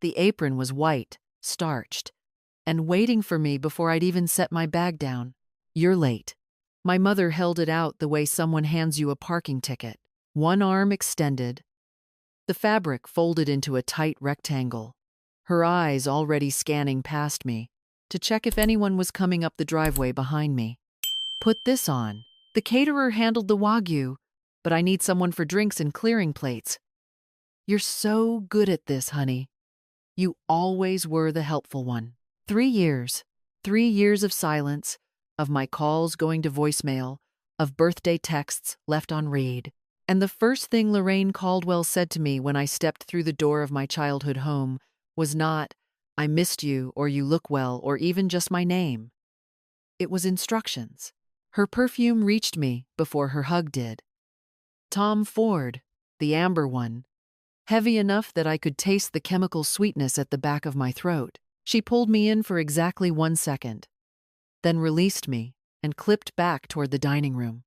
The apron was white, starched, and waiting for me before I'd even set my bag down. "You're late." My mother held it out the way someone hands you a parking ticket. One arm extended, the fabric folded into a tight rectangle, her eyes already scanning past me to check if anyone was coming up the driveway behind me. "Put this on. The caterer handled the Wagyu, but I need someone for drinks and clearing plates." "You're so good at this, honey. You always were the helpful one." 3 years. 3 years of silence, of my calls going to voicemail, of birthday texts left on read. And the first thing Lorraine Caldwell said to me when I stepped through the door of my childhood home was not, "I missed you," or "You look well," or even just my name. It was instructions. Her perfume reached me before her hug did. Tom Ford, the amber one, heavy enough that I could taste the chemical sweetness at the back of my throat. She pulled me in for exactly 1 second, then released me and clipped back toward the dining room,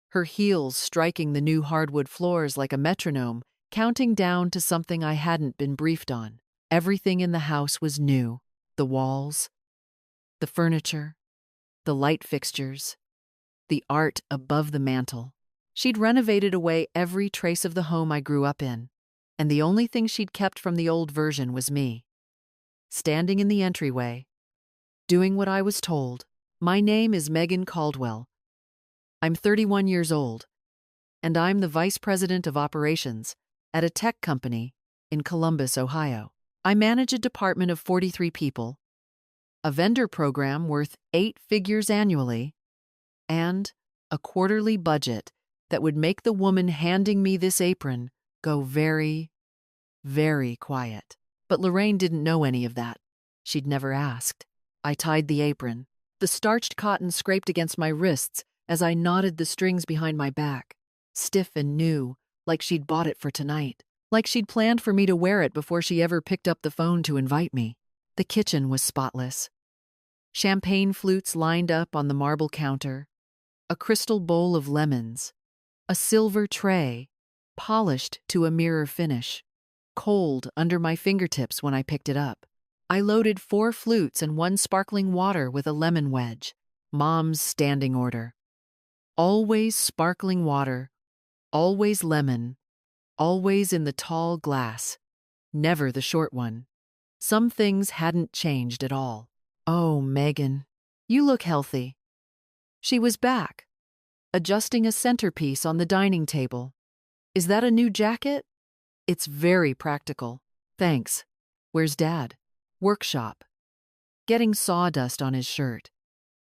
her heels striking the new hardwood floors like a metronome, counting down to something I hadn't been briefed on. Everything in the house was new. The walls, the furniture, the light fixtures, the art above the mantel. She'd renovated away every trace of the home I grew up in, and the only thing she'd kept from the old version was me. Standing in the entryway, doing what I was told. "My name is Megan Caldwell. I'm 31 years old, and I'm the Vice President of Operations at a tech company in Columbus, Ohio. I manage a department of 43 people, a vendor program worth 8 figures annually, and a quarterly budget that would make the woman handing me this apron go very, very quiet." But Lorraine didn't know any of that. She'd never asked. I tied the apron. The starched cotton scraped against my wrists as I knotted the strings behind my back, stiff and new, like she'd bought it for tonight, like she'd planned for me to wear it before she ever picked up the phone to invite me. The kitchen was spotless. Champagne flutes lined up on the marble counter, a crystal bowl of lemons, a silver tray, polished to a mirror finish, cold under my fingertips when I picked it up. I loaded 4 flutes and 1 sparkling water with a lemon wedge, Mom's standing order. Always sparkling water, always lemon, always in the tall glass, never the short one. Some things hadn't changed at all. "Oh, Megan, you look healthy." She was back, adjusting a centerpiece on the dining table. "Is that a new jacket?" "It's very practical. Thanks. Where's Dad?" "Workshop. Getting sawdust on his shirt.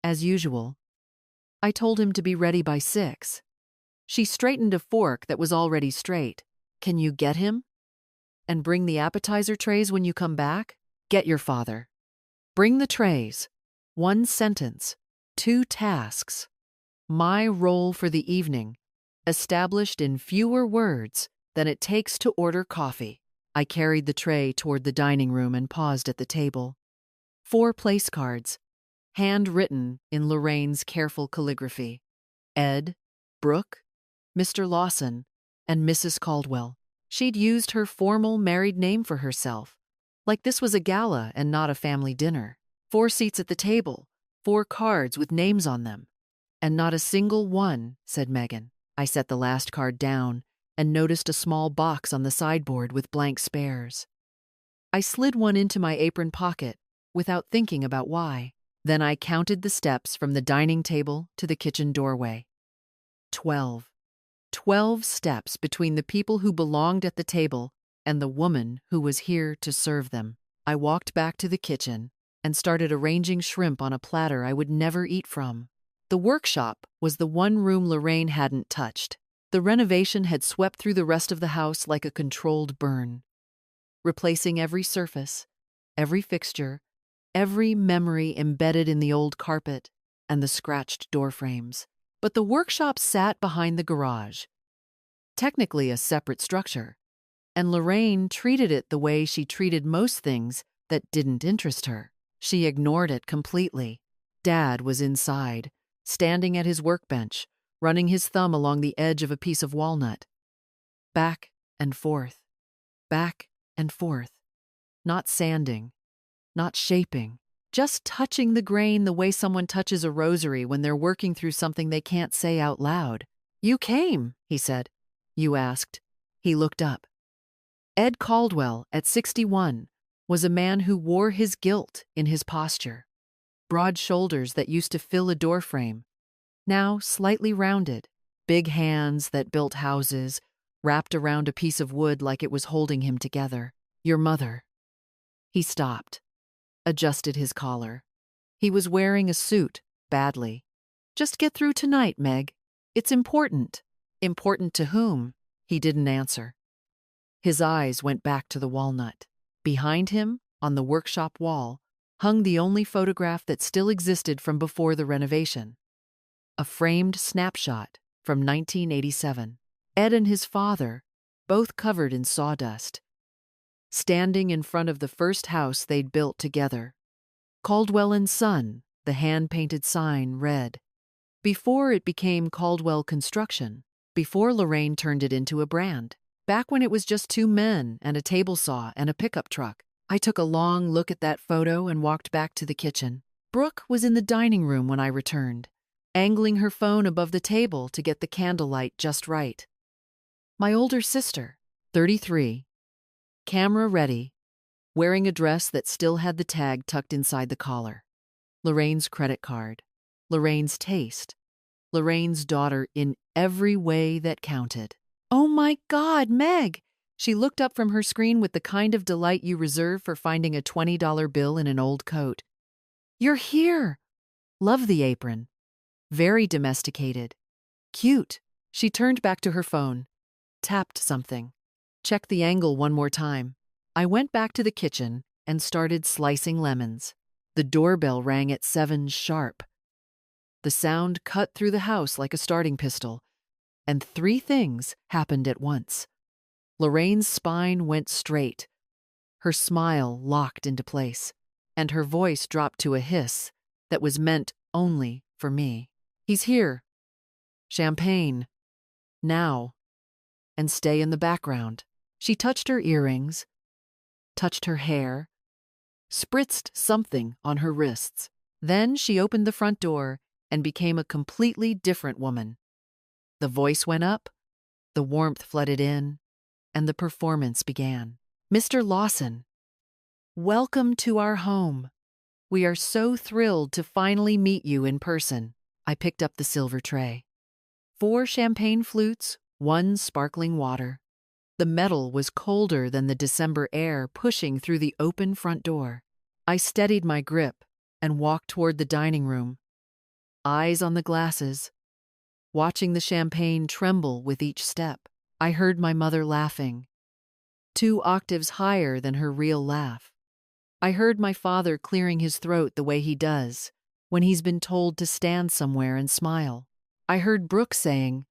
As usual." I told him to be ready by 6. She straightened a fork that was already straight. "Can you get him? And bring the appetizer trays when you come back?" "Get your father. Bring the trays. 1 sentence. 2 tasks. My role for the evening, established in fewer words than it takes to order coffee." I carried the tray toward the dining room and paused at the table. 4 place cards, handwritten in Lorraine's careful calligraphy. Ed, Brooke, Mr. Lawson, and Mrs. Caldwell. She'd used her formal married name for herself, like this was a gala and not a family dinner. 4 seats at the table, 4 cards with names on them. "And not a single one," said Megan. I set the last card down and noticed a small box on the sideboard with blank spares. I slid one into my apron pocket without thinking about why. Then I counted the steps from the dining table to the kitchen doorway. 12. 12 steps between the people who belonged at the table and the woman who was here to serve them. I walked back to the kitchen and started arranging shrimp on a platter I would never eat from. The workshop was the one room Lorraine hadn't touched. The renovation had swept through the rest of the house like a controlled burn, replacing every surface, every fixture, every memory embedded in the old carpet and the scratched door frames. But the workshop sat behind the garage, technically a separate structure, and Lorraine treated it the way she treated most things that didn't interest her. She ignored it completely. Dad was inside, standing at his workbench, running his thumb along the edge of a piece of walnut. Back and forth, back and forth. not sanding, not shaping, just touching the grain the way someone touches a rosary when they're working through something they can't say out loud. "You came," he said. "You asked." He looked up. Ed Caldwell, at 61, was a man who wore his guilt in his posture. Broad shoulders that used to fill a doorframe, now slightly rounded, big hands that built houses, wrapped around a piece of wood like it was holding him together. "Your mother." He stopped, adjusted his collar. He was wearing a suit, badly. "Just get through tonight, Meg. It's important." "Important to whom?" He didn't answer. His eyes went back to the walnut. Behind him, on the workshop wall, hung the only photograph that still existed from before the renovation. A framed snapshot from 1987. Ed and his father, both covered in sawdust, standing in front of the first house they'd built together. Caldwell and Son, the hand-painted sign read. Before it became Caldwell Construction, before Lorraine turned it into a brand, back when it was just two men and a table saw and a pickup truck. I took a long look at that photo and walked back to the kitchen. Brooke was in the dining room when I returned, angling her phone above the table to get the candlelight just right. My older sister, 33, camera ready, wearing a dress that still had the tag tucked inside the collar. Lorraine's credit card, Lorraine's taste, Lorraine's daughter in every way that counted. "Oh my God, Meg!" She looked up from her screen with the kind of delight you reserve for finding a $20 bill in an old coat. "You're here!" Love the apron. Very domesticated. Cute. She turned back to her phone, tapped something, checked the angle one more time. I went back to the kitchen and started slicing lemons. The doorbell rang at 7 sharp. The sound cut through the house like a starting pistol, and 3 things happened at once. Lorraine's spine went straight. Her smile locked into place, and her voice dropped to a hiss that was meant only for me. "He's here. Champagne. Now. And stay in the background." She touched her earrings, touched her hair, spritzed something on her wrists. Then she opened the front door and became a completely different woman. The voice went up, the warmth flooded in, and the performance began. "Mr. Lawson, welcome to our home. We are so thrilled to finally meet you in person." I picked up the silver tray. 4 champagne flutes, 1 sparkling water. The metal was colder than the December air pushing through the open front door. I steadied my grip and walked toward the dining room, eyes on the glasses, watching the champagne tremble with each step. I heard my mother laughing, 2 octaves higher than her real laugh. I heard my father clearing his throat the way he does when he's been told to stand somewhere and smile. I heard Brooke saying,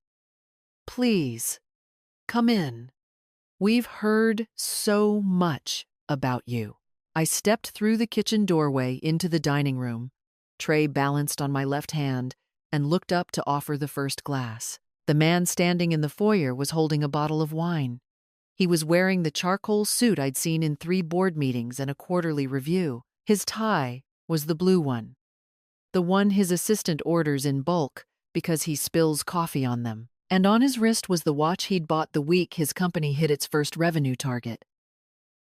"Please, come in. We've heard so much about you." I stepped through the kitchen doorway into the dining room, tray balanced on my left hand, and looked up to offer the first glass. The man standing in the foyer was holding a bottle of wine. He was wearing the charcoal suit I'd seen in 3 board meetings and a quarterly review. His tie was the blue one, the one his assistant orders in bulk because he spills coffee on them. And on his wrist was the watch he'd bought the week his company hit its first revenue target.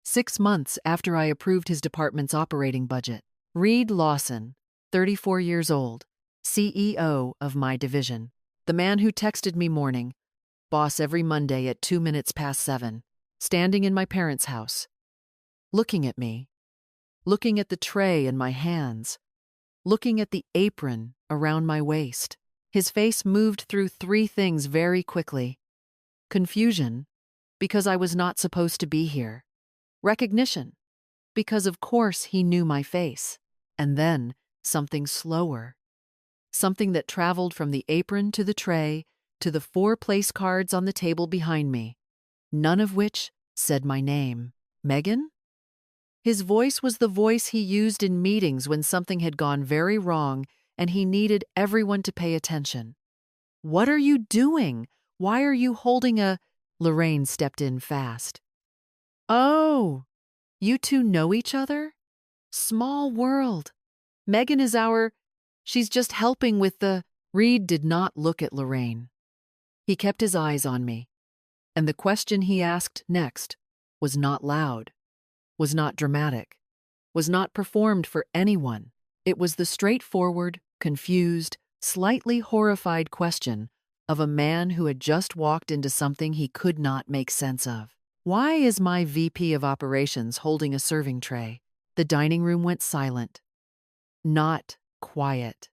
6 months after I approved his department's operating budget. Reed Lawson, 34 years old, CEO of my division. The man who texted me morning, boss every Monday at 2 minutes past 7, standing in my parents' house, looking at me, looking at the tray in my hands, looking at the apron around my waist. His face moved through 3 things very quickly. Confusion, because I was not supposed to be here. Recognition, because of course he knew my face. And then something slower. Something that traveled from the apron to the tray to the 4 place cards on the table behind me, none of which said my name. "Megan?" His voice was the voice he used in meetings when something had gone very wrong and he needed everyone to pay attention. "What are you doing? Why are you holding a—" Lorraine stepped in fast. "Oh, You two know each other? Small world. Megan is she's just helping with the. Reed did not look at Lorraine. He kept his eyes on me, and the question he asked next was not loud, was not dramatic, was not performed for anyone. It was the straightforward, confused, slightly horrified question of a man who had just walked into something he could not make sense of. Why is my VP of operations holding a serving tray? The dining room went silent. Not quiet.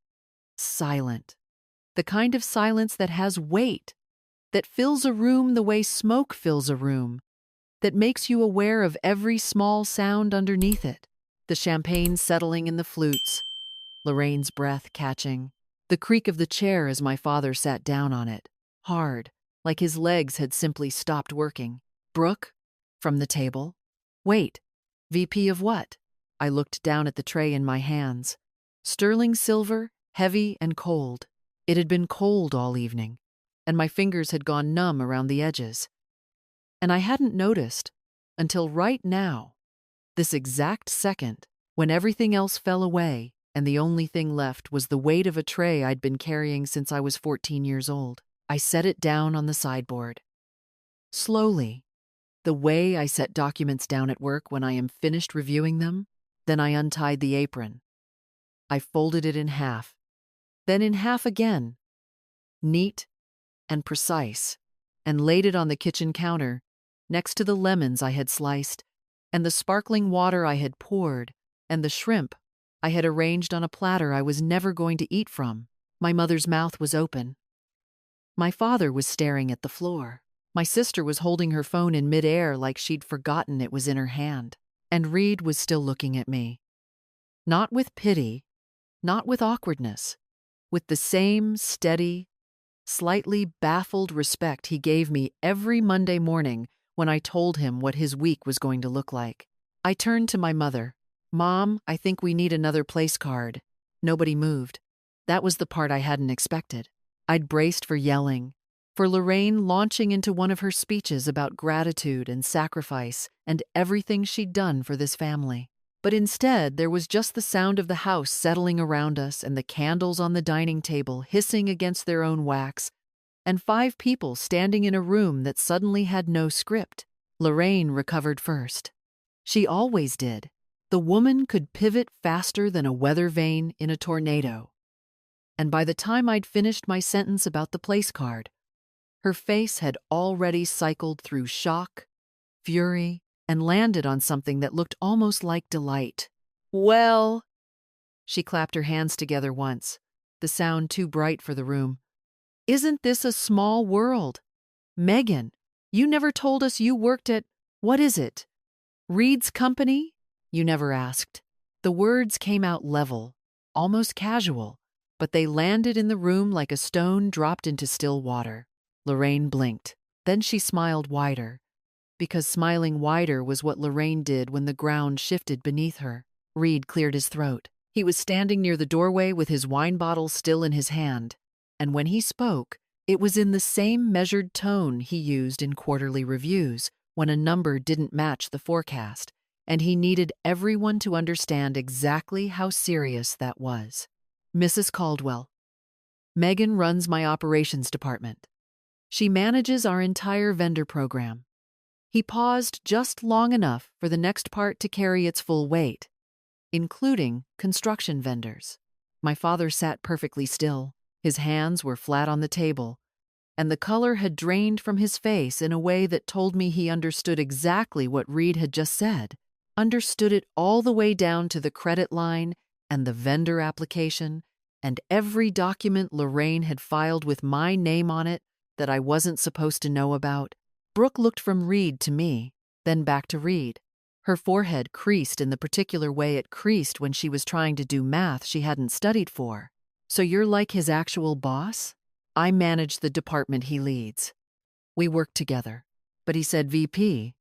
Silent. The kind of silence that has weight, that fills a room the way smoke fills a room, that makes you aware of every small sound underneath it. The champagne settling in the flutes, Lorraine's breath catching, the creak of the chair as my father sat down on it, hard, like his legs had simply stopped working. Brooke? From the table. Wait, VP of what? I looked down at the tray in my hands. Sterling silver, heavy and cold. It had been cold all evening, and my fingers had gone numb around the edges. And I hadn't noticed until right now, this exact second, when everything else fell away and the only thing left was the weight of a tray I'd been carrying since I was 14 years old. I set it down on the sideboard. Slowly, the way I set documents down at work when I am finished reviewing them, then I untied the apron. I folded it in half, then in half again, neat and precise, and laid it on the kitchen counter next to the lemons I had sliced, and the sparkling water I had poured, and the shrimp I had arranged on a platter I was never going to eat from. My mother's mouth was open. My father was staring at the floor. My sister was holding her phone in midair like she'd forgotten it was in her hand. And Reed was still looking at me. Not with pity, not with awkwardness, with the same steady, slightly baffled respect he gave me every Monday morning when I told him what his week was going to look like. I turned to my mother. Mom, I think we need another place card. Nobody moved. That was the part I hadn't expected. I'd braced for yelling, for Lorraine launching into one of her speeches about gratitude and sacrifice and everything she'd done for this family. But instead, there was just the sound of the house settling around us and the candles on the dining table hissing against their own wax, and 5 people standing in a room that suddenly had no script. Lorraine recovered first. She always did. The woman could pivot faster than a weather vane in a tornado. And by the time I'd finished my sentence about the place card, her face had already cycled through shock, fury, and landed on something that looked almost like delight. Well, she clapped her hands together once, the sound too bright for the room. Isn't this a small world? Megan, you never told us you worked at, what is it? Reed's company? You never asked. The words came out level, almost casual, but they landed in the room like a stone dropped into still water. Lorraine blinked. Then she smiled wider, because smiling wider was what Lorraine did when the ground shifted beneath her. Reed cleared his throat. He was standing near the doorway with his wine bottle still in his hand, and when he spoke, it was in the same measured tone he used in quarterly reviews when a number didn't match the forecast, and he needed everyone to understand exactly how serious that was. Mrs. Caldwell. Megan runs my operations department. She manages our entire vendor program. He paused just long enough for the next part to carry its full weight, including construction vendors. My father sat perfectly still. His hands were flat on the table, and the color had drained from his face in a way that told me he understood exactly what Reed had just said, understood it all the way down to the credit line and the vendor application and every document Lorraine had filed with my name on it that I wasn't supposed to know about. Brooke looked from Reed to me, then back to Reed. Her forehead creased in the particular way it creased when she was trying to do math she hadn't studied for. So you're like his actual boss? I manage the department he leads. We work together. But he said VP.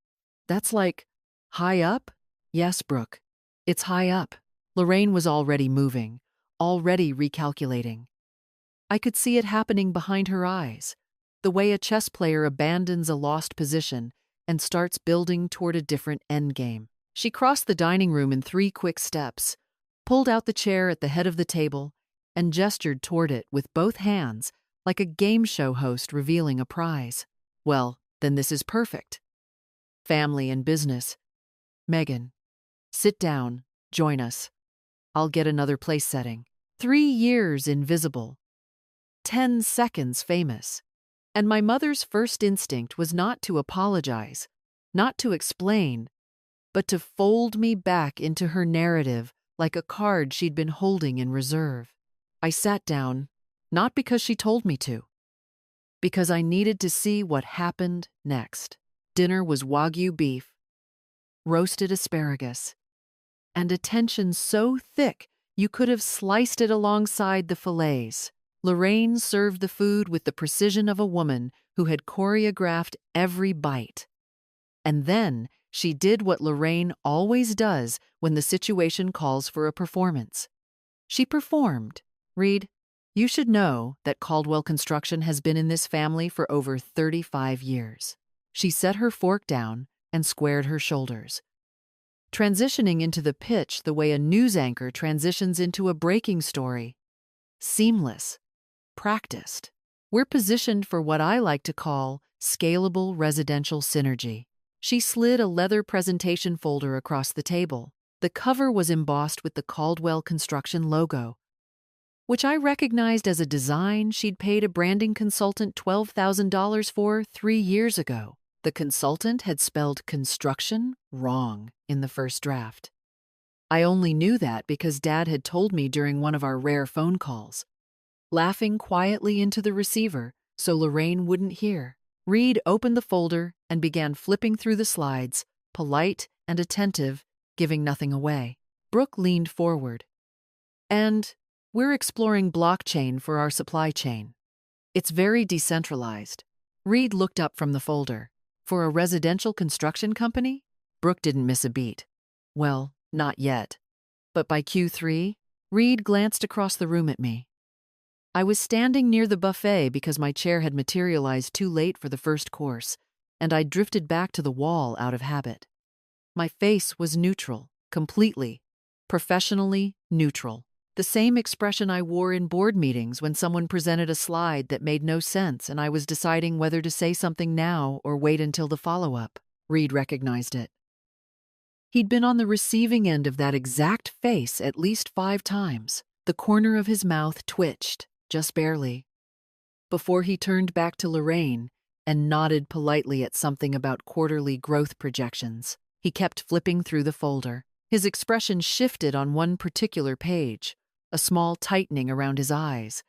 That's like high up? Yes, Brooke. It's high up. Lorraine was already moving, already recalculating. I could see it happening behind her eyes, the way a chess player abandons a lost position and starts building toward a different endgame. She crossed the dining room in 3 quick steps, pulled out the chair at the head of the table, and gestured toward it with both hands like a game show host revealing a prize. Well, then this is perfect. Family and business. Megan, sit down, join us. I'll get another place setting. 3 years invisible. 10 seconds famous. And my mother's first instinct was not to apologize, not to explain, but to fold me back into her narrative like a card she'd been holding in reserve. I sat down, not because she told me to, because I needed to see what happened next. Dinner was Wagyu beef, roasted asparagus, and a tension so thick you could have sliced it alongside the fillets. Lorraine served the food with the precision of a woman who had choreographed every bite. And then she did what Lorraine always does when the situation calls for a performance. She performed. Reed, you should know that Caldwell Construction has been in this family for over 35 years. She set her fork down and squared her shoulders, transitioning into the pitch the way a news anchor transitions into a breaking story. Seamless. Practiced. We're positioned for what I like to call scalable residential synergy. She slid a leather presentation folder across the table. The cover was embossed with the Caldwell Construction logo, which I recognized as a design she'd paid a branding consultant $12,000 for 3 years ago. The consultant had spelled construction wrong in the first draft. I only knew that because Dad had told me during one of our rare phone calls, laughing quietly into the receiver so Lorraine wouldn't hear. Reed opened the folder and began flipping through the slides, polite and attentive, giving nothing away. Brooke leaned forward. And we're exploring blockchain for our supply chain. It's very decentralized. Reed looked up from the folder. For a residential construction company? Brooke didn't miss a beat. Well, not yet. But by Q3, Reed glanced across the room at me. I was standing near the buffet because my chair had materialized too late for the first course, and I drifted back to the wall out of habit. My face was neutral, completely, professionally neutral. The same expression I wore in board meetings when someone presented a slide that made no sense and I was deciding whether to say something now or wait until the follow-up. Reed recognized it. He'd been on the receiving end of that exact face at least 5 times. The corner of his mouth twitched, just barely, before he turned back to Lorraine and nodded politely at something about quarterly growth projections. He kept flipping through the folder. His expression shifted on one particular page, a small tightening around his eyes,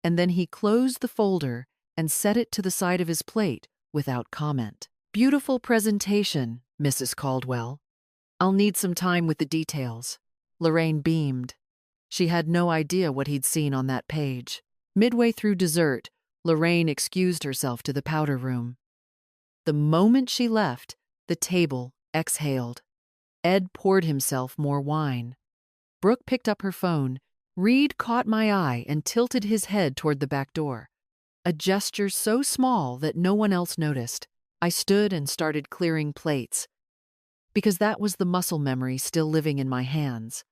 and then he closed the folder and set it to the side of his plate without comment. Beautiful presentation, Mrs. Caldwell. I'll need some time with the details. Lorraine beamed. She had no idea what he'd seen on that page. Midway through dessert, Lorraine excused herself to the powder room. The moment she left, the table exhaled. Ed poured himself more wine. Brooke picked up her phone. Reed caught my eye and tilted his head toward the back door, a gesture so small that no one else noticed. I stood and started clearing plates, because that was the muscle memory still living in my hands,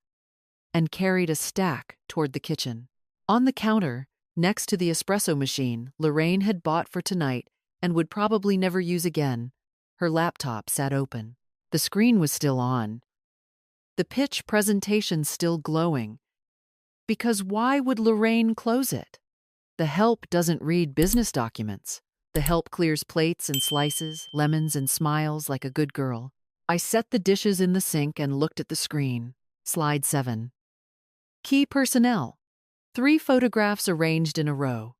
and carried a stack toward the kitchen. On the counter, next to the espresso machine Lorraine had bought for tonight and would probably never use again, her laptop sat open. The screen was still on, the pitch presentation still glowing. Because why would Lorraine close it? The help doesn't read business documents. The help clears plates and slices, lemons and smiles like a good girl. I set the dishes in the sink and looked at the screen. Slide 7. Key personnel. 3 photographs arranged in a row.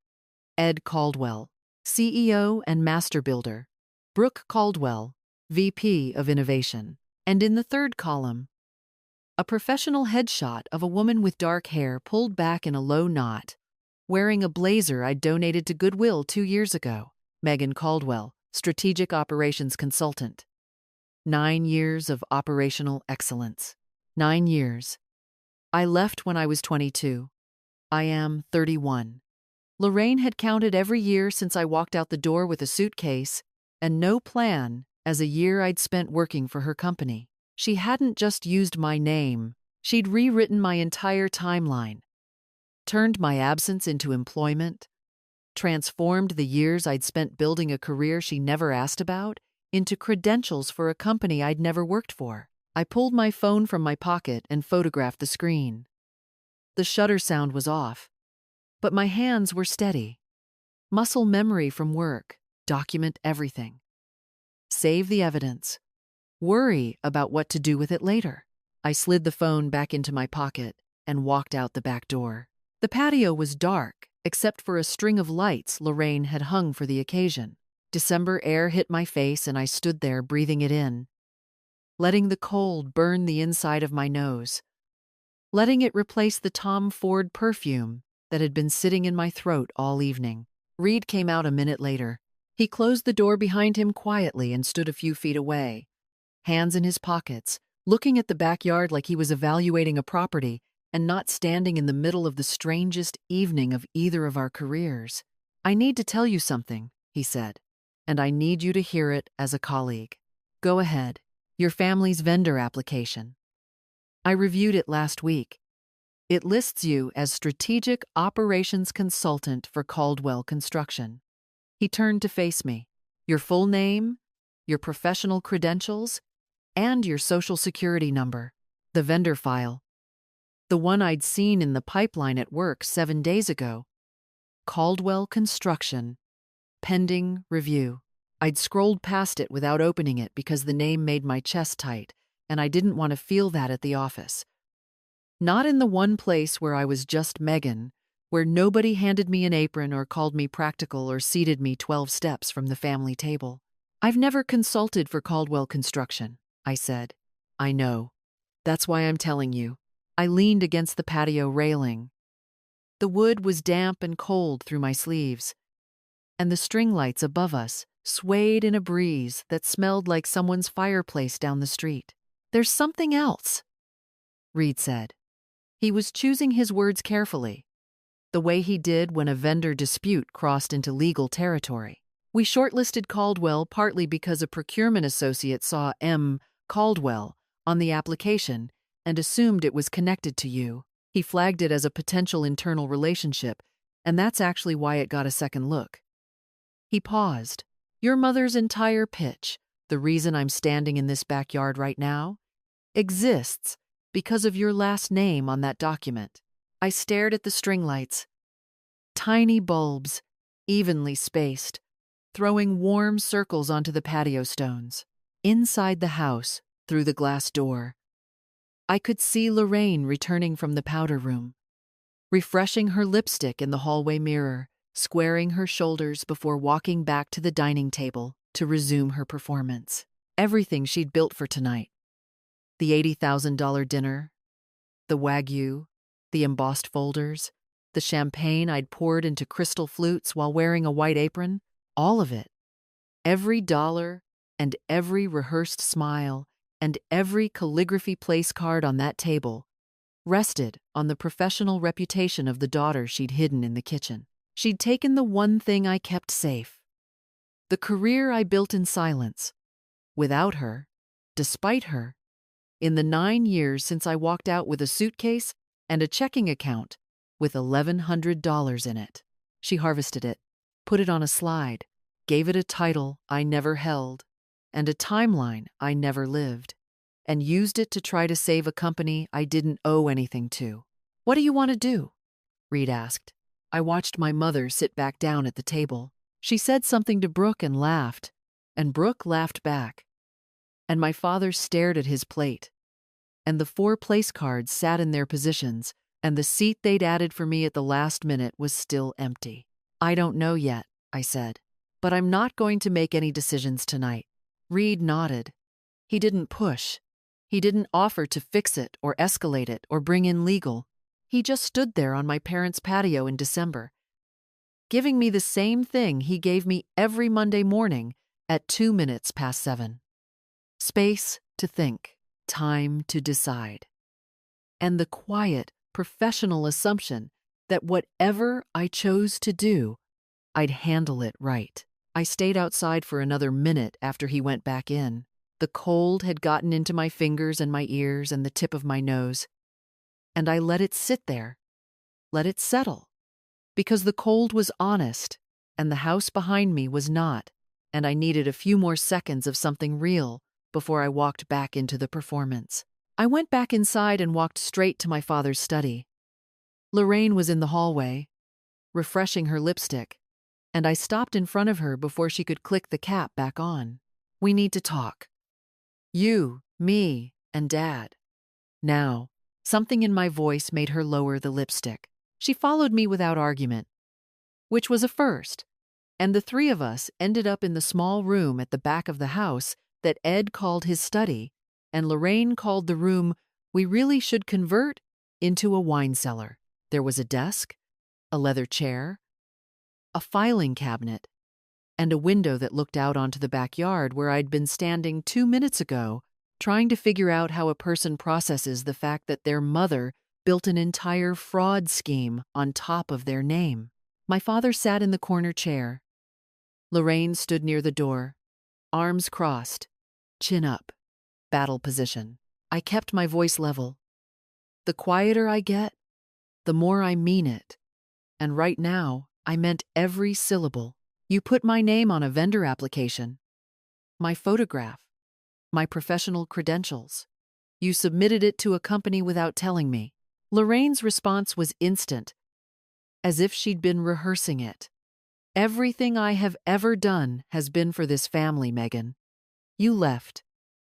Ed Caldwell, CEO and master builder. Brooke Caldwell, VP of Innovation. And in the third column, a professional headshot of a woman with dark hair pulled back in a low knot, wearing a blazer I'd donated to Goodwill 2 years ago. Megan Caldwell, Strategic Operations Consultant. 9 years of operational excellence. 9 years. I left when I was 22. I am 31. Lorraine had counted every year since I walked out the door with a suitcase and no plan as a year I'd spent working for her company. She hadn't just used my name, she'd rewritten my entire timeline, turned my absence into employment, transformed the years I'd spent building a career she never asked about into credentials for a company I'd never worked for. I pulled my phone from my pocket and photographed the screen. The shutter sound was off, but my hands were steady. Muscle memory from work. Document everything. Save the evidence. Worry about what to do with it later. I slid the phone back into my pocket and walked out the back door. The patio was dark, except for a string of lights Lorraine had hung for the occasion. December air hit my face and I stood there breathing it in, letting the cold burn the inside of my nose, letting it replace the Tom Ford perfume that had been sitting in my throat all evening. Reed came out a minute later. He closed the door behind him quietly and stood a few feet away, hands in his pockets, looking at the backyard like he was evaluating a property and not standing in the middle of the strangest evening of either of our careers. "I need to tell you something," he said, "and I need you to hear it as a colleague. Go ahead. Your family's vendor application. I reviewed it last week. It lists you as Strategic Operations Consultant for Caldwell Construction." He turned to face me. "Your full name, your professional credentials, and your social security number. The vendor file. The one I'd seen in the pipeline at work 7 days ago. Caldwell Construction. Pending review." I'd scrolled past it without opening it because the name made my chest tight, and I didn't want to feel that at the office. Not in the one place where I was just Megan, where nobody handed me an apron or called me practical or seated me 12 steps from the family table. "I've never consulted for Caldwell Construction," I said. "I know. That's why I'm telling you." I leaned against the patio railing. The wood was damp and cold through my sleeves, and the string lights above us swayed in a breeze that smelled like someone's fireplace down the street. "There's something else," Reed said. He was choosing his words carefully, the way he did when a vendor dispute crossed into legal territory. "We shortlisted Caldwell partly because a procurement associate saw M. Caldwell on the application and assumed it was connected to you. He flagged it as a potential internal relationship, and that's actually why it got a second look." He paused. "Your mother's entire pitch, the reason I'm standing in this backyard right now, exists because of your last name on that document." I stared at the string lights. Tiny bulbs, evenly spaced, throwing warm circles onto the patio stones. Inside the house, through the glass door, I could see Lorraine returning from the powder room, refreshing her lipstick in the hallway mirror, squaring her shoulders before walking back to the dining table to resume her performance. Everything she'd built for tonight. The $80,000 dinner, the Wagyu, the embossed folders, the champagne I'd poured into crystal flutes while wearing a white apron, all of it. Every dollar and every rehearsed smile and every calligraphy place card on that table rested on the professional reputation of the daughter she'd hidden in the kitchen. She'd taken the one thing I kept safe. The career I built in silence. Without her, despite her, in the 9 years since I walked out with a suitcase and a checking account with $1,100 in it. She harvested it, put it on a slide, gave it a title I never held, and a timeline I never lived, and used it to try to save a company I didn't owe anything to. "What do you want to do?" Reed asked. I watched my mother sit back down at the table. She said something to Brooke and Brooke laughed back. And my father stared at his plate. And the 4 place cards sat in their positions, and the seat they'd added for me at the last minute was still empty. "I don't know yet," I said. "But I'm not going to make any decisions tonight." Reed nodded. He didn't push. He didn't offer to fix it or escalate it or bring in legal. He just stood there on my parents' patio in December, giving me the same thing he gave me every Monday morning at 2 minutes past 7. Space to think, time to decide. And the quiet, professional assumption that whatever I chose to do, I'd handle it right. I stayed outside for another minute after he went back in, The cold had gotten into my fingers and my ears and the tip of my nose. And I let it sit there, let it settle. Because the cold was honest, and the house behind me was not, and I needed a few more seconds of something real before I walked back into the performance. I went back inside and walked straight to my father's study. Lorraine was in the hallway, refreshing her lipstick, and I stopped in front of her before she could click the cap back on. "We need to talk. You, me, and Dad." Now, something in my voice made her lower the lipstick. She followed me without argument, which was a first, and the three of us ended up in the small room at the back of the house that Ed called his study, and Lorraine called the room we really should convert into a wine cellar. There was a desk, a leather chair, a filing cabinet, and a window that looked out onto the backyard where I'd been standing 2 minutes ago, trying to figure out how a person processes the fact that their mother built an entire fraud scheme on top of their name. My father sat in the corner chair. Lorraine stood near the door, arms crossed, chin up, battle position. I kept my voice level. The quieter I get, the more I mean it. And right now, I meant every syllable. You put my name on a vendor application, my photograph, my professional credentials. You submitted it to a company without telling me. Lorraine's response was instant, as if she'd been rehearsing it. "Everything I have ever done has been for this family, Megan. You left.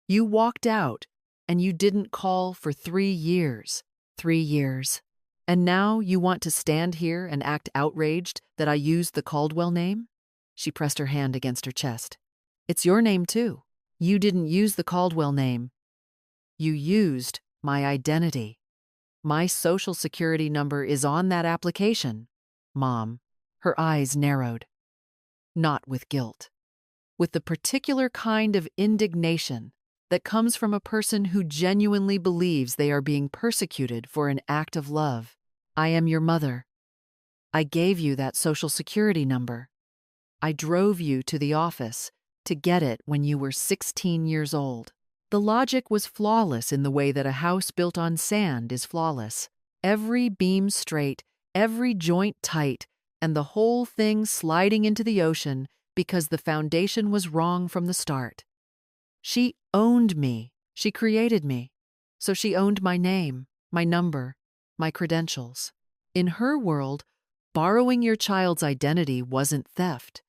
You walked out, and you didn't call for 3 years. 3 years. And now you want to stand here and act outraged that I used the Caldwell name?" She pressed her hand against her chest. "It's your name, too. You didn't use the Caldwell name. You used my identity. My social security number is on that application, Mom." Her eyes narrowed. Not with guilt. With the particular kind of indignation that comes from a person who genuinely believes they are being persecuted for an act of love. "I am your mother. I gave you that social security number. I drove you to the office to get it when you were 16 years old." The logic was flawless in the way that a house built on sand is flawless. Every beam straight, every joint tight, and the whole thing sliding into the ocean because the foundation was wrong from the start. She owned me. She created me. So she owned my name, my number, my credentials. In her world, borrowing your child's identity wasn't theft.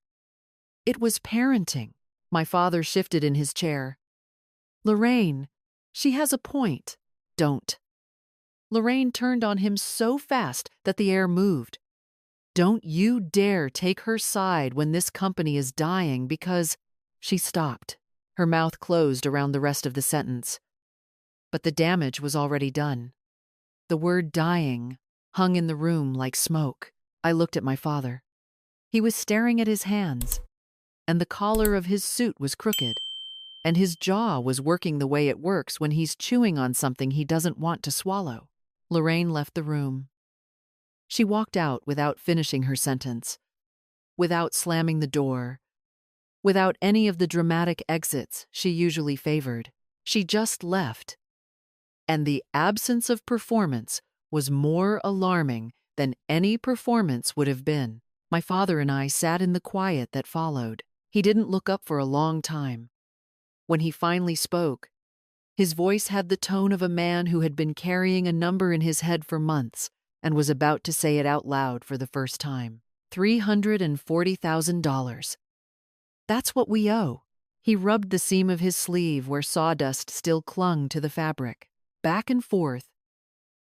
It was parenting. My father shifted in his chair. "Lorraine, she has a point. Don't." Lorraine turned on him so fast that the air moved. "Don't you dare take her side when this company is dying because—" She stopped. Her mouth closed around the rest of the sentence. But the damage was already done. The word dying hung in the room like smoke. I looked at my father. He was staring at his hands, and the collar of his suit was crooked, and his jaw was working the way it works when he's chewing on something he doesn't want to swallow. Lorraine left the room. She walked out without finishing her sentence, without slamming the door, without any of the dramatic exits she usually favored. She just left. And the absence of performance was more alarming than any performance would have been. My father and I sat in the quiet that followed. He didn't look up for a long time. When he finally spoke, his voice had the tone of a man who had been carrying a number in his head for months and was about to say it out loud for the first time. $340,000. That's what we owe. He rubbed the seam of his sleeve where sawdust still clung to the fabric. Back and forth.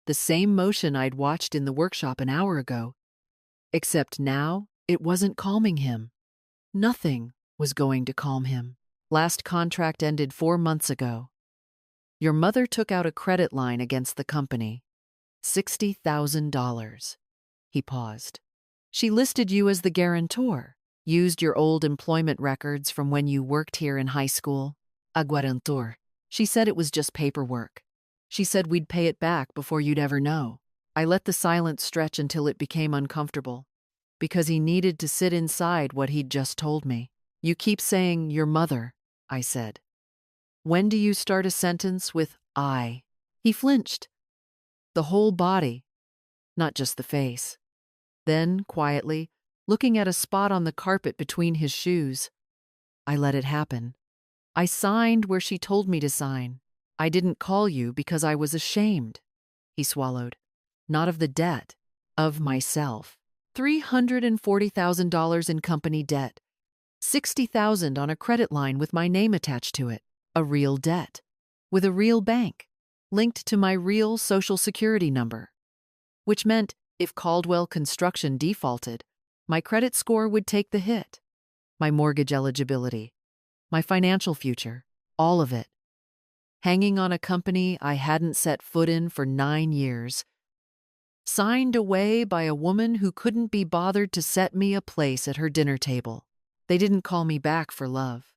The same motion I'd watched in the workshop an hour ago. Except now, it wasn't calming him. Nothing was going to calm him. Last contract ended 4 months ago. Your mother took out a credit line against the company. $60,000. He paused. She listed you as the guarantor, used your old employment records from when you worked here in high school. A guarantor. She said it was just paperwork. She said we'd pay it back before you'd ever know. I let the silence stretch until it became uncomfortable, because he needed to sit inside what he'd just told me. You keep saying your mother, I said. When do you start a sentence with I? He flinched. The whole body, not just the face. Then, quietly, looking at a spot on the carpet between his shoes, I let it happen. I signed where she told me to sign. I didn't call you because I was ashamed. He swallowed. Not of the debt, of myself. $340,000 in company debt. $60,000 on a credit line with my name attached to it. A real debt. With a real bank. Linked to my real Social Security number. Which meant if Caldwell Construction defaulted, my credit score would take the hit. My mortgage eligibility. My financial future. All of it. Hanging on a company I hadn't set foot in for 9 years. Signed away by a woman who couldn't be bothered to set me a place at her dinner table. They didn't call me back for love.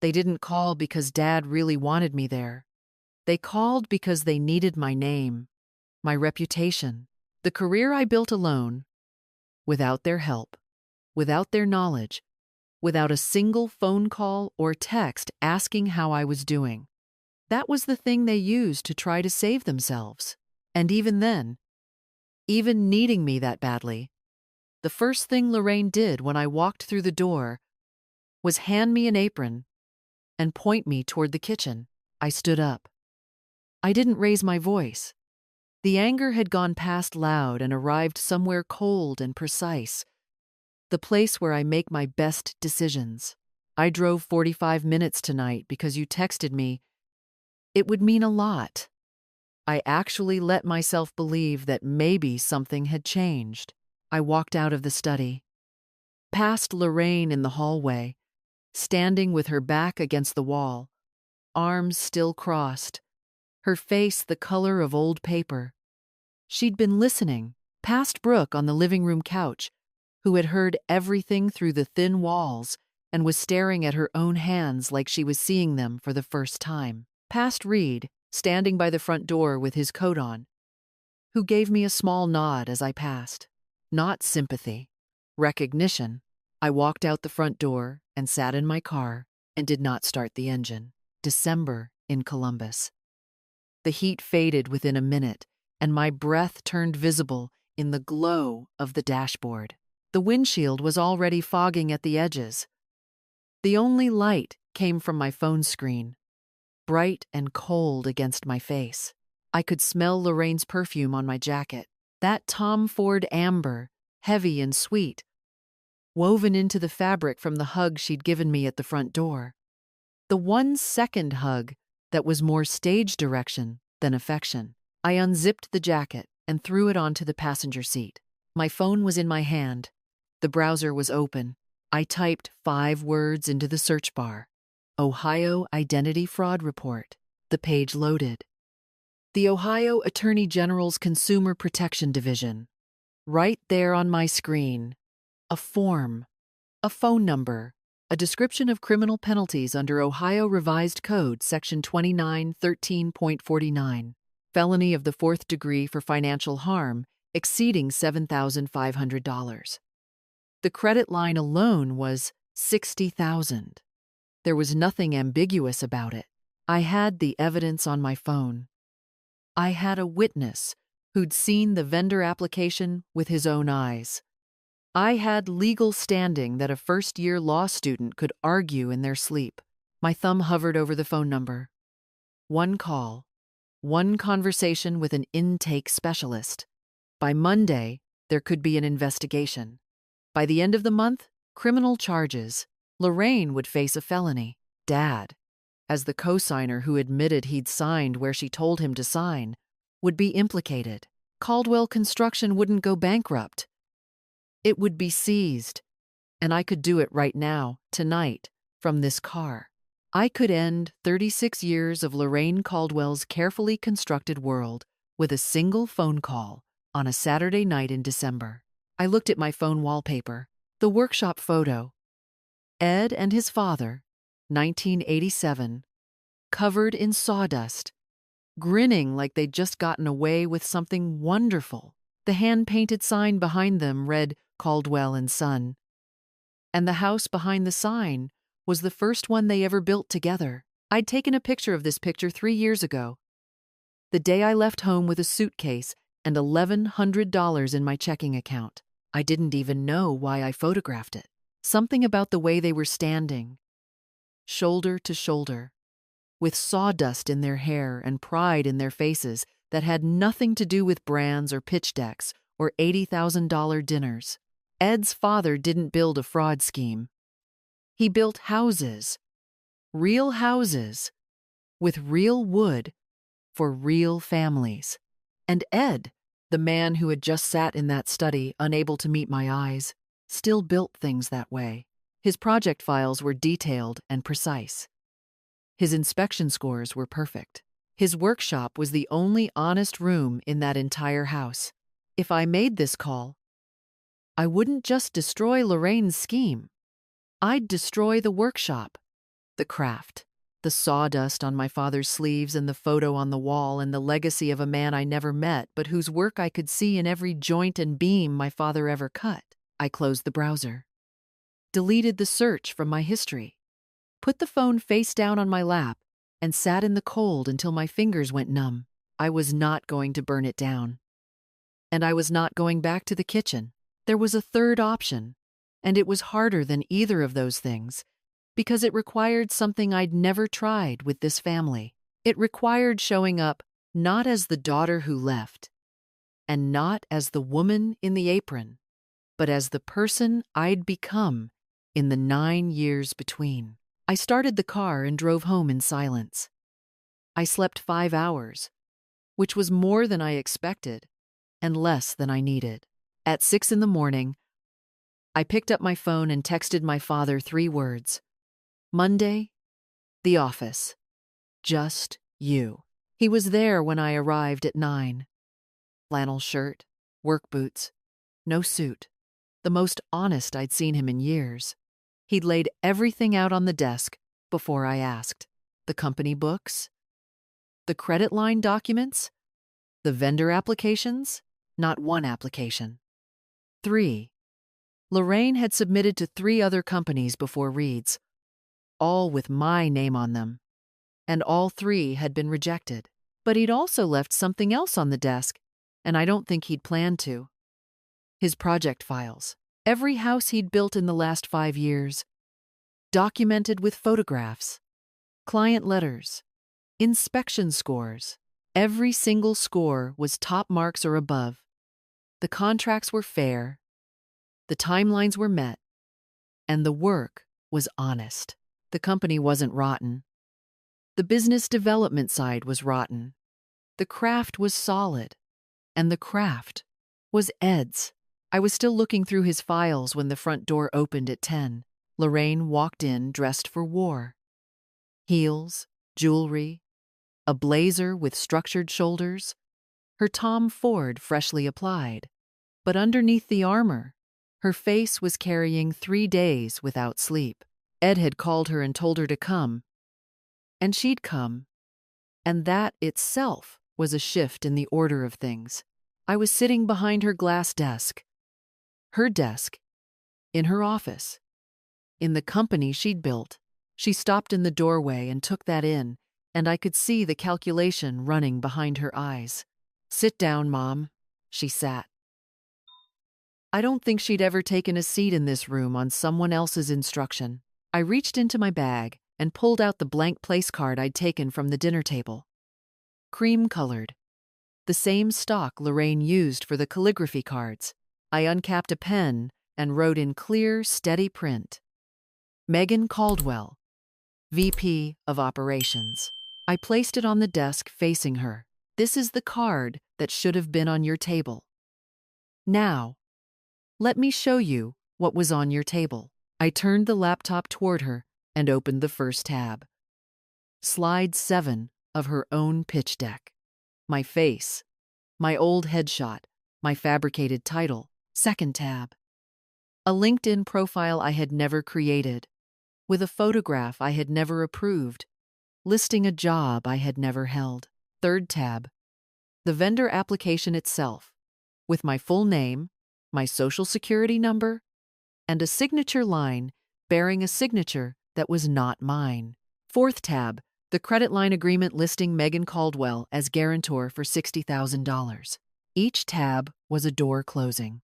They didn't call because Dad really wanted me there. They called because they needed my name, my reputation, the career I built alone, without their help, without their knowledge, without a single phone call or text asking how I was doing. That was the thing they used to try to save themselves. And even then, even needing me that badly, the first thing Lorraine did when I walked through the door was hand me an apron and point me toward the kitchen. I stood up. I didn't raise my voice. The anger had gone past loud and arrived somewhere cold and precise. The place where I make my best decisions. I drove 45 minutes tonight because you texted me. It would mean a lot. I actually let myself believe that maybe something had changed. I walked out of the study. Past Lorraine in the hallway, standing with her back against the wall, arms still crossed, her face the color of old paper. She'd been listening, past Brooke on the living room couch, who had heard everything through the thin walls and was staring at her own hands like she was seeing them for the first time. Past Reed, standing by the front door with his coat on, who gave me a small nod as I passed. Not sympathy, recognition. I walked out the front door and sat in my car and did not start the engine. December in Columbus. The heat faded within a minute, and my breath turned visible in the glow of the dashboard. The windshield was already fogging at the edges. The only light came from my phone screen, bright and cold against my face. I could smell Lorraine's perfume on my jacket, that Tom Ford amber, heavy and sweet, woven into the fabric from the hug she'd given me at the front door. The 1-second hug that was more stage direction than affection. I unzipped the jacket and threw it onto the passenger seat. My phone was in my hand. The browser was open. I typed 5 words into the search bar. Ohio Identity Fraud Report. The page loaded. The Ohio Attorney General's Consumer Protection Division. Right there on my screen. A form. A phone number. A description of criminal penalties under Ohio Revised Code, Section 2913.49. Felony of the 4th degree for financial harm exceeding $7,500. The credit line alone was $60,000. There was nothing ambiguous about it. I had the evidence on my phone. I had a witness who'd seen the vendor application with his own eyes. I had legal standing that a first-year law student could argue in their sleep. My thumb hovered over the phone number. 1 call. 1 conversation with an intake specialist. By Monday, there could be an investigation. By the end of the month, criminal charges. Lorraine would face a felony. Dad, as the co-signer who admitted he'd signed where she told him to sign, would be implicated. Caldwell Construction wouldn't go bankrupt. It would be seized. And I could do it right now, tonight, from this car. I could end 36 years of Lorraine Caldwell's carefully constructed world with a single phone call on a Saturday night in December. I looked at my phone wallpaper, the workshop photo. Ed and his father, 1987, covered in sawdust, grinning like they'd just gotten away with something wonderful. The hand-painted sign behind them read Caldwell and Son. And the house behind the sign was the first one they ever built together. I'd taken a picture of this picture 3 years ago, the day I left home with a suitcase and $1,100 in my checking account. I didn't even know why I photographed it. Something about the way they were standing, shoulder to shoulder, with sawdust in their hair and pride in their faces that had nothing to do with brands or pitch decks or $80,000 dinners. Ed's father didn't build a fraud scheme. He built houses, real houses, with real wood for real families. And Ed, the man who had just sat in that study, unable to meet my eyes, still built things that way. His project files were detailed and precise. His inspection scores were perfect. His workshop was the only honest room in that entire house. If I made this call, I wouldn't just destroy Lorraine's scheme. I'd destroy the workshop, the craft, the sawdust on my father's sleeves and the photo on the wall and the legacy of a man I never met but whose work I could see in every joint and beam my father ever cut. I closed the browser, deleted the search from my history, put the phone face down on my lap, and sat in the cold until my fingers went numb. I was not going to burn it down. And I was not going back to the kitchen. There was a third option, and it was harder than either of those things because it required something I'd never tried with this family. It required showing up not as the daughter who left, and not as the woman in the apron, but as the person I'd become in the 9 years between. I started the car and drove home in silence. I slept 5 hours, which was more than I expected and less than I needed. At 6 a.m, I picked up my phone and texted my father 3 words. Monday, the office. Just you. He was there when I arrived at 9. Flannel shirt, work boots, no suit. The most honest I'd seen him in years. He'd laid everything out on the desk before I asked. The company books, the credit line documents, the vendor applications, not one application. 3. Lorraine had submitted to 3 other companies before Reed's, all with my name on them, and all 3 had been rejected. But he'd also left something else on the desk, and I don't think he'd planned to. His project files, every house he'd built in the last 5 years, documented with photographs, client letters, inspection scores. Every single score was top marks or above. The contracts were fair, the timelines were met, and the work was honest. The company wasn't rotten. The business development side was rotten. The craft was solid, and the craft was Ed's. I was still looking through his files when the front door opened at 10. Lorraine walked in dressed for war. Heels, jewelry, a blazer with structured shoulders, her Tom Ford freshly applied. But underneath the armor, her face was carrying 3 days without sleep. Ed had called her and told her to come, and she'd come, and that itself was a shift in the order of things. I was sitting behind her glass desk, her desk, in her office, in the company she'd built. She stopped in the doorway and took that in, and I could see the calculation running behind her eyes. "Sit down, Mom." She sat. I don't think she'd ever taken a seat in this room on someone else's instruction. I reached into my bag and pulled out the blank place card I'd taken from the dinner table. Cream-colored, the same stock Lorraine used for the calligraphy cards. I uncapped a pen and wrote in clear, steady print, Megan Caldwell, VP of Operations. I placed it on the desk facing her. This is the card that should have been on your table. Now, let me show you what was on your table. I turned the laptop toward her and opened the first tab. Slide 7 of her own pitch deck. My face, my old headshot, my fabricated title. Second tab. A LinkedIn profile I had never created, with a photograph I had never approved, listing a job I had never held. Third tab. The vendor application itself, with my full name, my social security number, and a signature line bearing a signature that was not mine. Fourth tab, The credit line agreement listing Megan Caldwell as guarantor for $60,000. Each tab was a door closing.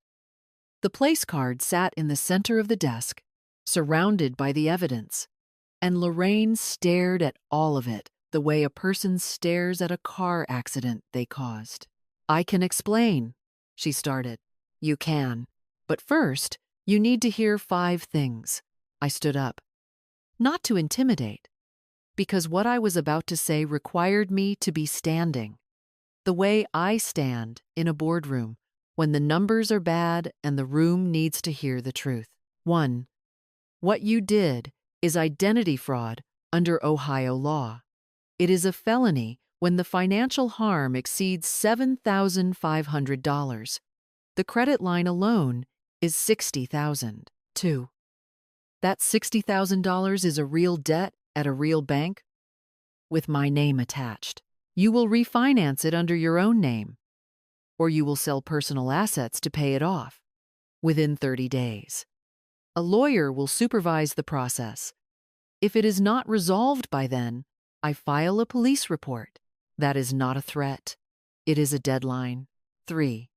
The place card sat in the center of the desk, surrounded by the evidence, and Lorraine stared at all of it the way a person stares at a car accident they caused. "I can explain," she started. "You can. But first, you need to hear 5 things." I stood up. Not to intimidate, because what I was about to say required me to be standing, the way I stand in a boardroom when the numbers are bad and the room needs to hear the truth. 1. What you did is identity fraud under Ohio law. It is a felony when the financial harm exceeds $7,500. The credit line alone is $60,000. 2. That $60,000 is a real debt at a real bank with my name attached. You will refinance it under your own name, or you will sell personal assets to pay it off within 30 days. A lawyer will supervise the process. If it is not resolved by then, I file a police report. That is not a threat. It is a deadline. 3.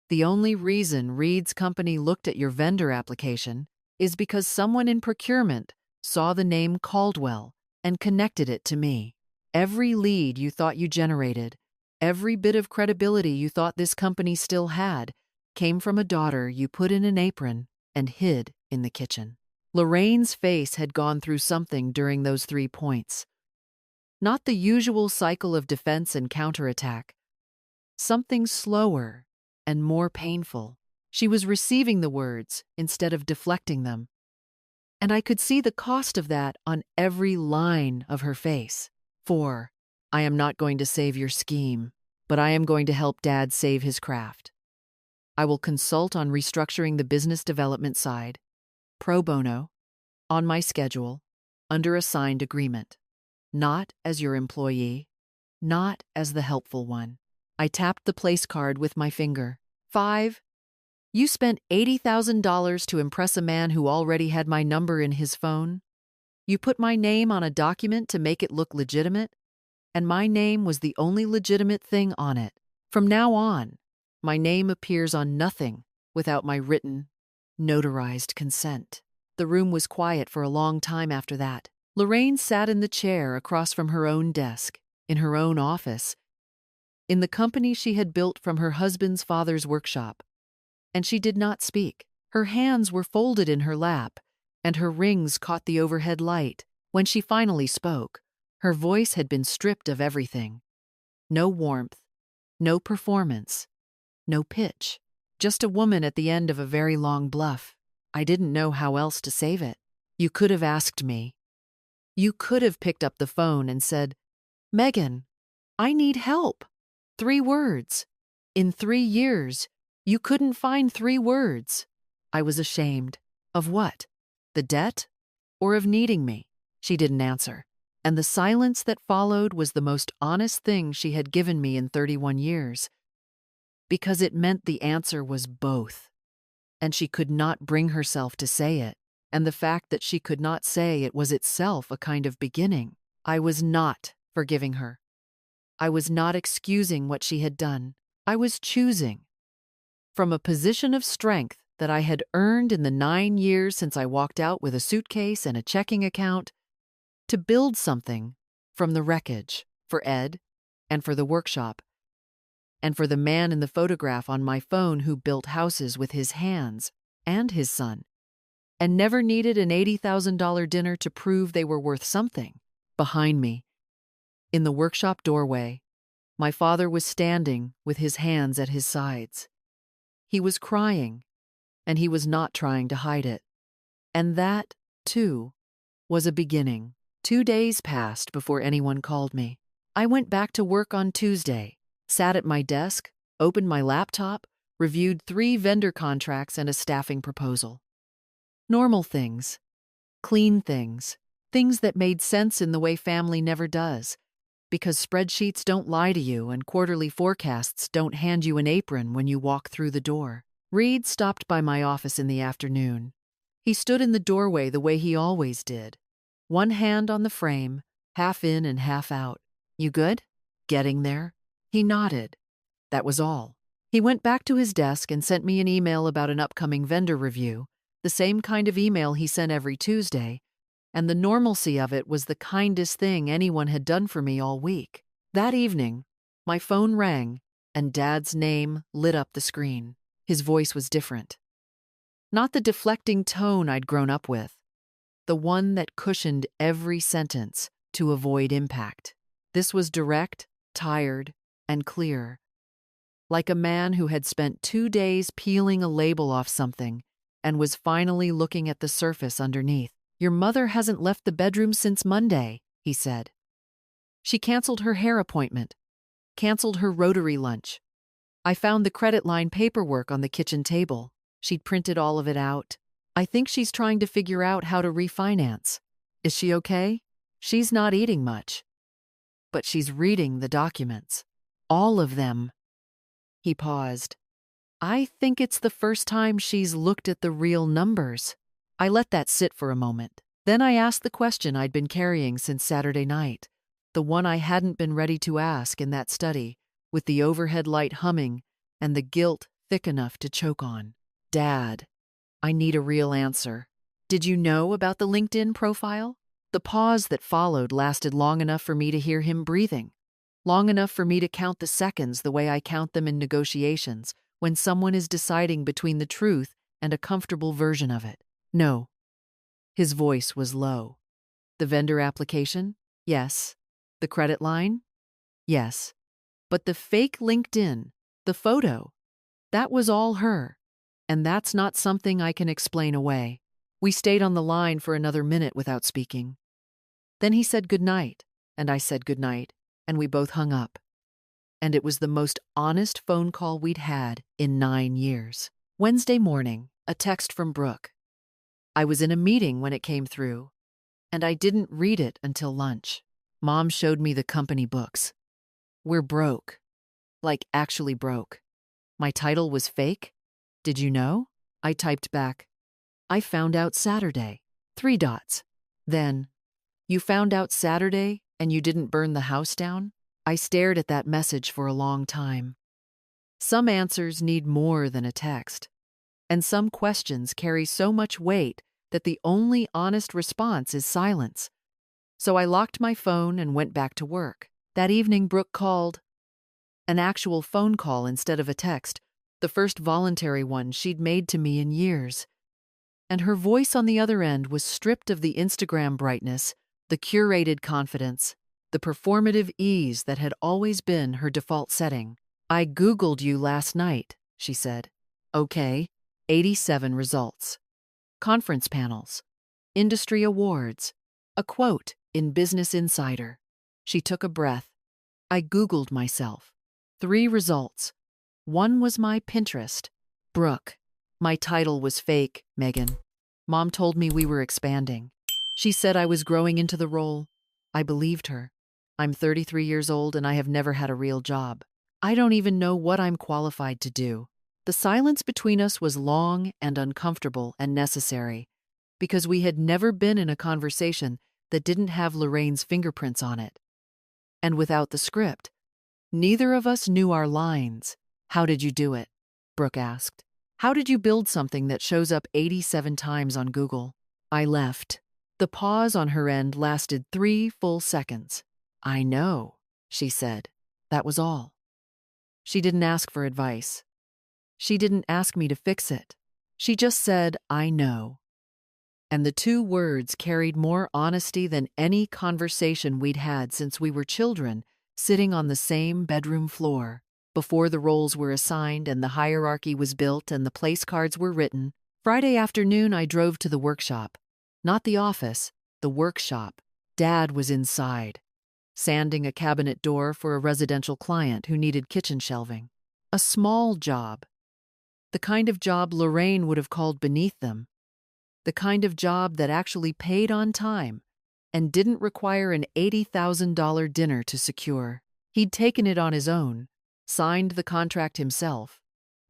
The only reason Reed's company looked at your vendor application is because someone in procurement saw the name Caldwell and connected it to me. Every lead you thought you generated, every bit of credibility you thought this company still had, came from a daughter you put in an apron and hid in the kitchen. Lorraine's face had gone through something during those 3 points. Not the usual cycle of defense and counterattack. Something slower and more painful. She was receiving the words instead of deflecting them. And I could see the cost of that on every line of her face. 4. I am not going to save your scheme, but I am going to help Dad save his craft. I will consult on restructuring the business development side, pro bono, on my schedule, under a signed agreement. Not as your employee, not as the helpful one. I tapped the place card with my finger. 5. You spent $80,000 to impress a man who already had my number in his phone. You put my name on a document to make it look legitimate, and my name was the only legitimate thing on it. From now on, my name appears on nothing without my written, notarized consent. The room was quiet for a long time after that. Lorraine sat in the chair across from her own desk, in her own office, in the company she had built from her husband's father's workshop, and she did not speak. Her hands were folded in her lap, and her rings caught the overhead light. When she finally spoke, her voice had been stripped of everything. No warmth, no performance, no pitch. Just a woman at the end of a very long bluff. I didn't know how else to save it. You could have asked me. You could have picked up the phone and said, "Megan, I need help." 3 words. In 3 years, you couldn't find 3 words. I was ashamed. Of what? The debt? Or of needing me? She didn't answer. And the silence that followed was the most honest thing she had given me in 31 years. Because it meant the answer was both. And she could not bring herself to say it. And the fact that she could not say it was itself a kind of beginning. I was not forgiving her. I was not excusing what she had done. I was choosing. From a position of strength that I had earned in the 9 years since I walked out with a suitcase and a checking account, to build something from the wreckage for Ed and for the workshop, and for the man in the photograph on my phone who built houses with his hands and his son, and never needed an $80,000 dinner to prove they were worth something. Behind me, in the workshop doorway, my father was standing with his hands at his sides. He was crying, and he was not trying to hide it. And that, too, was a beginning. 2 days passed before anyone called me. I went back to work on Tuesday, sat at my desk, opened my laptop, reviewed 3 vendor contracts and a staffing proposal. Normal things, clean things, things that made sense in the way family never does, because spreadsheets don't lie to you and quarterly forecasts don't hand you an apron when you walk through the door. Reed stopped by my office in the afternoon. He stood in the doorway the way he always did, one hand on the frame, half in and half out. "You good? Getting there?" He nodded. That was all. He went back to his desk and sent me an email about an upcoming vendor review, the same kind of email he sent every Tuesday, and the normalcy of it was the kindest thing anyone had done for me all week. That evening, my phone rang, and Dad's name lit up the screen. His voice was different. Not the deflecting tone I'd grown up with, the one that cushioned every sentence to avoid impact. This was direct, tired, and clear, like a man who had spent 2 days peeling a label off something and was finally looking at the surface underneath. "Your mother hasn't left the bedroom since Monday," he said. "She canceled her hair appointment, canceled her Rotary lunch. I found the credit line paperwork on the kitchen table. She'd printed all of it out. I think she's trying to figure out how to refinance. Is she okay? She's not eating much. But she's reading the documents. All of them." He paused. "I think it's the first time she's looked at the real numbers." I let that sit for a moment. Then I asked the question I'd been carrying since Saturday night, the one I hadn't been ready to ask in that study, with the overhead light humming and the guilt thick enough to choke on. "Dad, I need a real answer. Did you know about the LinkedIn profile?" The pause that followed lasted long enough for me to hear him breathing, long enough for me to count the seconds the way I count them in negotiations when someone is deciding between the truth and a comfortable version of it. "No." His voice was low. "The vendor application? Yes. The credit line? Yes. But the fake LinkedIn, the photo, that was all her. And that's not something I can explain away." We stayed on the line for another minute without speaking. Then he said goodnight, and I said goodnight, and we both hung up. And it was the most honest phone call we'd had in 9 years. Wednesday morning, a text from Brooke. I was in a meeting when it came through, and I didn't read it until lunch. Mom showed me the company books. "We're broke. Like actually broke. My title was fake? Did you know?" I typed back, "I found out Saturday." 3 dots. Then, "You found out Saturday and you didn't burn the house down?" I stared at that message for a long time. Some answers need more than a text, and some questions carry so much weight that the only honest response is silence. So I locked my phone and went back to work. That evening, Brooke called. An actual phone call instead of a text, the first voluntary one she'd made to me in years. And her voice on the other end was stripped of the Instagram brightness, the curated confidence, the performative ease that had always been her default setting. "I Googled you last night," she said. "Okay, 87 results. Conference panels, industry awards, a quote in Business Insider." She took a breath. "I Googled myself. 3 results. One was my Pinterest. Brooke. My title was fake, Megan. Mom told me we were expanding. She said I was growing into the role. I believed her. I'm 33 years old and I have never had a real job. I don't even know what I'm qualified to do." The silence between us was long and uncomfortable and necessary, because we had never been in a conversation that didn't have Lorraine's fingerprints on it. And without the script, neither of us knew our lines. "How did you do it?" Brooke asked. "How did you build something that shows up 87 times on Google?" I left. The pause on her end lasted 3 full seconds. "I know," she said. That was all. She didn't ask for advice. She didn't ask me to fix it. She just said, "I know." And the 2 words carried more honesty than any conversation we'd had since we were children, sitting on the same bedroom floor. Before the roles were assigned and the hierarchy was built and the place cards were written, Friday afternoon I drove to the workshop. Not the office, the workshop. Dad was inside, sanding a cabinet door for a residential client who needed kitchen shelving. A small job. The kind of job Lorraine would have called beneath them. The kind of job that actually paid on time and didn't require an $80,000 dinner to secure. He'd taken it on his own, signed the contract himself,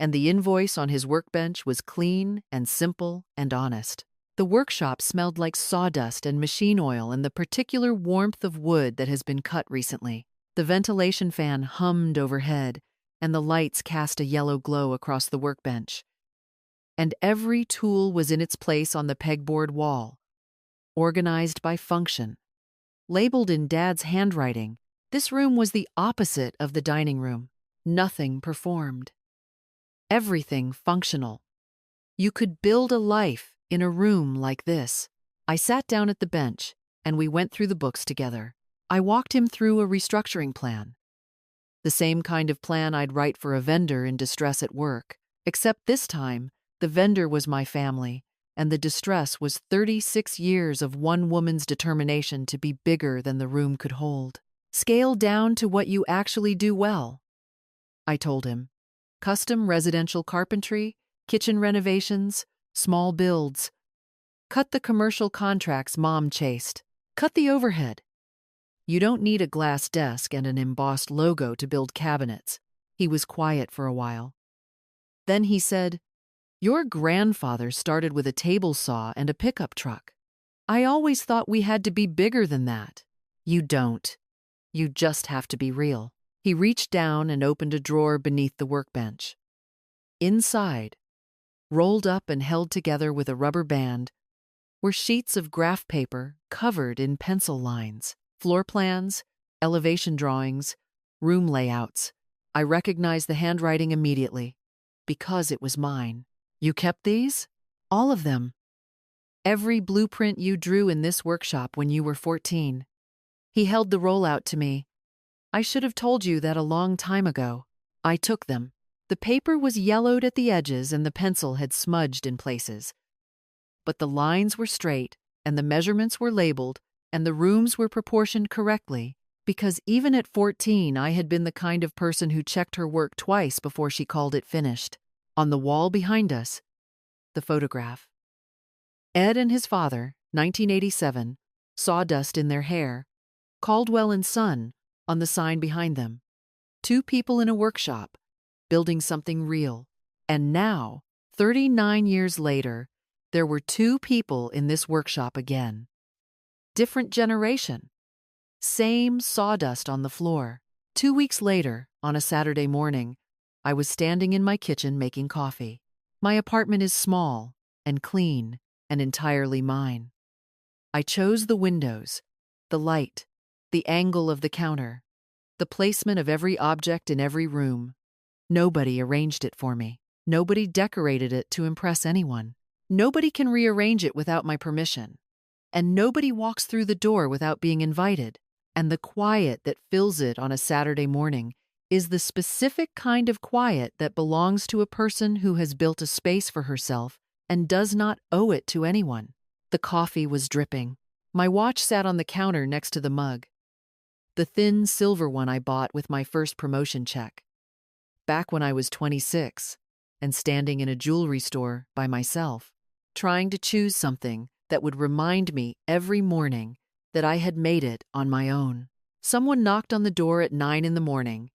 and the invoice on his workbench was clean and simple and honest. The workshop smelled like sawdust and machine oil and the particular warmth of wood that has been cut recently. The ventilation fan hummed overhead, and the lights cast a yellow glow across the workbench. And every tool was in its place on the pegboard wall, organized by function. Labeled in Dad's handwriting, this room was the opposite of the dining room. Nothing performed. Everything functional. You could build a life in a room like this. I sat down at the bench, and we went through the books together. I walked him through a restructuring plan. The same kind of plan I'd write for a vendor in distress at work, except this time, the vendor was my family, and the distress was 36 years of one woman's determination to be bigger than the room could hold. Scale down to what you actually do well, I told him. Custom residential carpentry, kitchen renovations, small builds. Cut the commercial contracts Mom chased. Cut the overhead. You don't need a glass desk and an embossed logo to build cabinets. He was quiet for a while. Then he said, "Your grandfather started with a table saw and a pickup truck. I always thought we had to be bigger than that." You don't. You just have to be real. He reached down and opened a drawer beneath the workbench. Inside, rolled up and held together with a rubber band, were sheets of graph paper covered in pencil lines, floor plans, elevation drawings, room layouts. I recognized the handwriting immediately, because it was mine. "You kept these?" "All of them. Every blueprint you drew in this workshop when you were 14. He held the roll out to me. "I should have told you that a long time ago." I took them. The paper was yellowed at the edges and the pencil had smudged in places. But the lines were straight, and the measurements were labeled, and the rooms were proportioned correctly, because even at 14 I had been the kind of person who checked her work twice before she called it finished. On the wall behind us, the photograph. Ed and his father, 1987, sawdust in their hair, Caldwell and Son on the sign behind them. Two people in a workshop, building something real. And now, 39 years later, there were two people in this workshop again. Different generation. Same sawdust on the floor. 2 weeks later, on a Saturday morning, I was standing in my kitchen making coffee. My apartment is small and clean and entirely mine. I chose the windows, the light, the angle of the counter, the placement of every object in every room. Nobody arranged it for me. Nobody decorated it to impress anyone. Nobody can rearrange it without my permission. And nobody walks through the door without being invited. And the quiet that fills it on a Saturday morning is the specific kind of quiet that belongs to a person who has built a space for herself and does not owe it to anyone. The coffee was dripping. My watch sat on the counter next to the mug. The thin silver one I bought with my first promotion check. Back when I was 26 and standing in a jewelry store by myself, trying to choose something that would remind me every morning that I had made it on my own. Someone knocked on the door at 9 in the morning,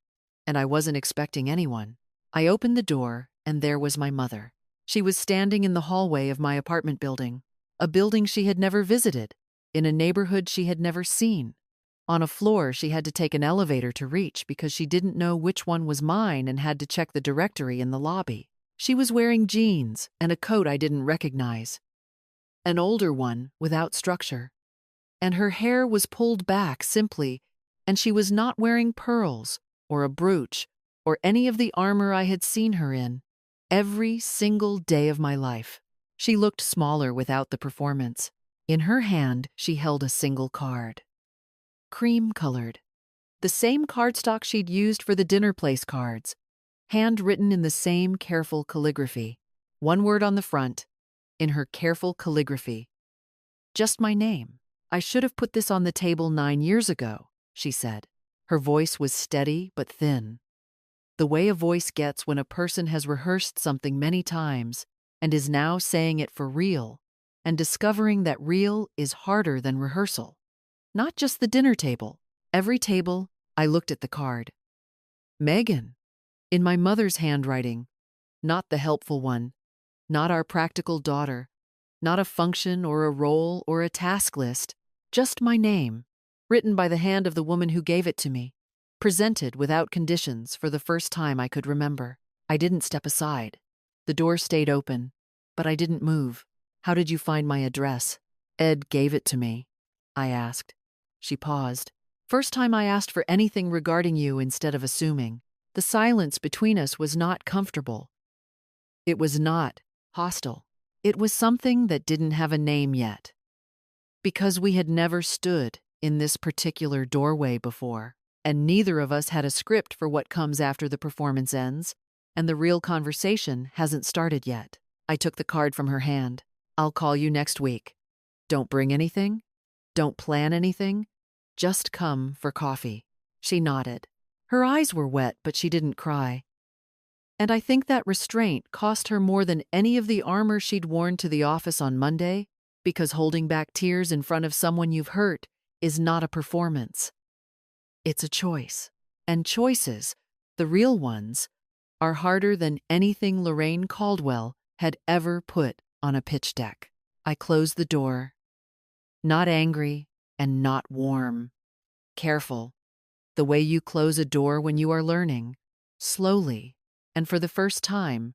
and I wasn't expecting anyone. I opened the door, and there was my mother. She was standing in the hallway of my apartment building, a building she had never visited, in a neighborhood she had never seen. On a floor she had to take an elevator to reach because she didn't know which one was mine and had to check the directory in the lobby. She was wearing jeans and a coat I didn't recognize, an older one without structure. And her hair was pulled back simply, and she was not wearing pearls or a brooch or any of the armor I had seen her in every single day of my life. She looked smaller without the performance. In her hand, she held a single card. Cream-colored. The same cardstock she'd used for the dinner place cards, handwritten in the same careful calligraphy. One word on the front, in her careful calligraphy. Just my name. "I should have put this on the table 9 years ago," she said. Her voice was steady but thin. The way a voice gets when a person has rehearsed something many times and is now saying it for real, and discovering that real is harder than rehearsal. Not just the dinner table. Every table, I looked at the card. Megan, in my mother's handwriting, not the helpful one, not our practical daughter, Not a function or a role or a task list, just my name, written by the hand of the woman who gave it to me, presented without conditions for the first time I could remember. I didn't step aside. The door stayed open, but I didn't move. How did you find my address? Ed gave it to me, I asked. She paused. First time I asked for anything regarding you instead of assuming. The silence between us was not comfortable. It was not hostile. It was something that didn't have a name yet. Because we had never stood in this particular doorway before, and neither of us had a script for what comes after the performance ends, and the real conversation hasn't started yet. I took the card from her hand. I'll call you next week. Don't bring anything. Don't plan anything. Just come for coffee. She nodded. Her eyes were wet, but she didn't cry. And I think that restraint cost her more than any of the armor she'd worn to the office on Monday, because holding back tears in front of someone you've hurt is not a performance. It's a choice. And choices, the real ones, are harder than anything Lorraine Caldwell had ever put on a pitch deck. I closed the door. Not angry and not warm. Careful. The way you close a door when you are learning, slowly, and for the first time,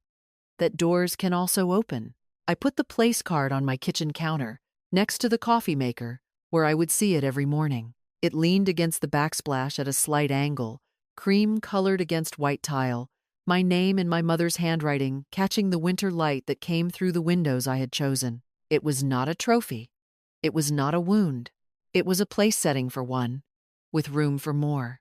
that doors can also open. I put the place card on my kitchen counter, next to the coffee maker, where I would see it every morning. It leaned against the backsplash at a slight angle, cream-colored against white tile, my name in my mother's handwriting catching the winter light that came through the windows I had chosen. It was not a trophy. It was not a wound. It was a place setting for one, with room for more.